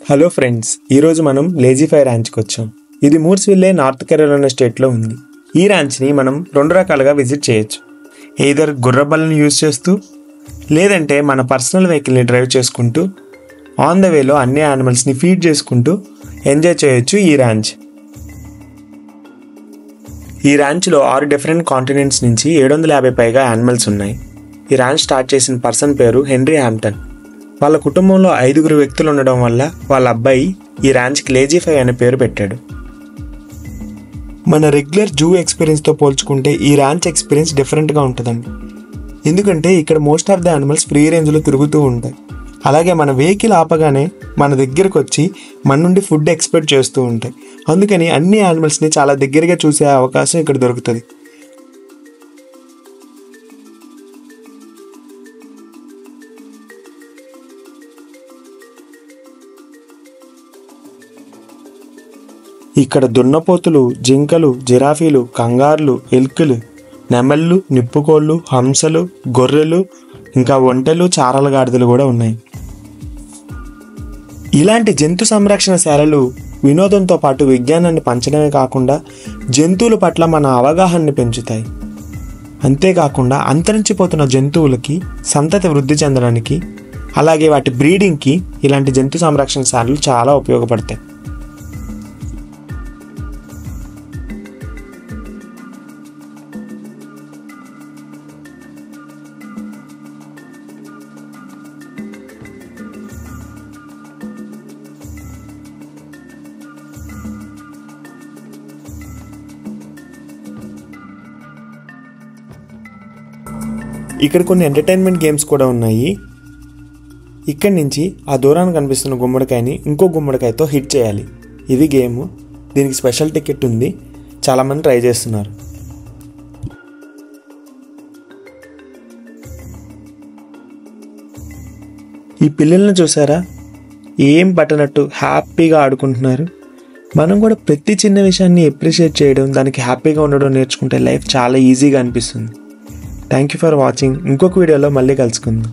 Hello friends, ఈరోజు మనం లేజీఫై ర్యాంచ్కి వచ్చాం. ఇది మూర్స్విల్లే, నార్త్ కెరోలినా స్టేట్లో ఉంది. ఈ ర్యాంచ్ని మనం 2 రకాలుగా విజిట్ చేయొచ్చు. ఎయిదర్ గుర్రబళ్ళను యూజ్ చేస్తూ, లేదంటే మన పర్సనల్ వెహికల్ని డ్రైవ్ చేసుకుంటూ ఆన్ ద వేలో అన్ని యానిమల్స్ని ఫీడ్ చేసుకుంటూ ఎంజాయ్ చేయొచ్చు ఈ ర్యాంచ్. ఈ ర్యాంచ్లో 6 డిఫరెంట్ కాంటినెంట్స్ నుంచి 750 పైగా యానిమల్స్ ఉన్నాయి. ఈ ర్యాంచ్ స్టార్ట్ చేసిన పర్సన్ పేరు హెన్రీ హ్యాంప్టన్. వాళ్ళ కుటుంబంలో 5 వ్యక్తులు ఉండడం వల్ల వాళ్ళ అబ్బాయి ఈ ర్యాంచ్కి లేజీఫై అనే పేరు పెట్టాడు. మన రెగ్యులర్ జూ ఎక్స్పీరియన్స్తో పోల్చుకుంటే ఈ ర్యాంచ్ ఎక్స్పీరియన్స్ డిఫరెంట్గా ఉంటుందండి. ఎందుకంటే ఇక్కడ most of the animals free రేంజ్లో తిరుగుతూ ఉంటాయి. అలాగే మన వెహికల్ ఆపగానే మన దగ్గరకు వచ్చి మన నుండి ఫుడ్ ఎక్స్పెక్ట్ చేస్తూ ఉంటాయి. అందుకని అన్ని యానిమల్స్ని చాలా దగ్గరగా చూసే అవకాశం ఇక్కడ దొరుకుతుంది. ఇక్కడ దున్నపోతులు, జింకలు, జిరాఫీలు, కంగారులు, ఎలుకలు, నెమళ్ళు, నిప్పుకోళ్ళు, హంసలు, గొర్రెలు, ఇంకా ఒంటెలు, చారలగాడిదలు కూడా ఉన్నాయి. ఇలాంటి జంతు సంరక్షణశాలలు వినోదంతో పాటు విజ్ఞానాన్ని పంచడమే కాకుండా జంతువుల పట్ల మన అవగాహనని పెంచుతాయి. అంతేకాకుండా అంతరించిపోతున్న జంతువులకి సంతతి వృద్ధి చెందడానికి, అలాగే వాటి బ్రీడింగ్కి ఇలాంటి జంతు సంరక్షణశాలలు చాలా ఉపయోగపడతాయి. ఇక్కడ కొన్ని ఎంటర్టైన్మెంట్ గేమ్స్ కూడా ఉన్నాయి. ఇక్కడి నుంచి ఆ దూరాన్ని కనిపిస్తున్న గుమ్మడికాయని ఇంకో గుమ్మడికాయతో హిట్ చేయాలి. ఇది గేమ్. దీనికి స్పెషల్ టికెట్ ఉంది. చాలామంది ట్రై చేస్తున్నారు. ఈ పిల్లల్ని చూసారా, ఏం పట్టనట్టు హ్యాపీగా ఆడుకుంటున్నారు. మనం కూడా ప్రతి చిన్న విషయాన్ని అప్రిషియేట్ చేయడం, దానికి హ్యాపీగా ఉండడం నేర్చుకుంటే లైఫ్ చాలా ఈజీగా అనిపిస్తుంది. Thank you for watching. ఇంకొక వీడియోలో మళ్ళీ కలుసుకుందాం.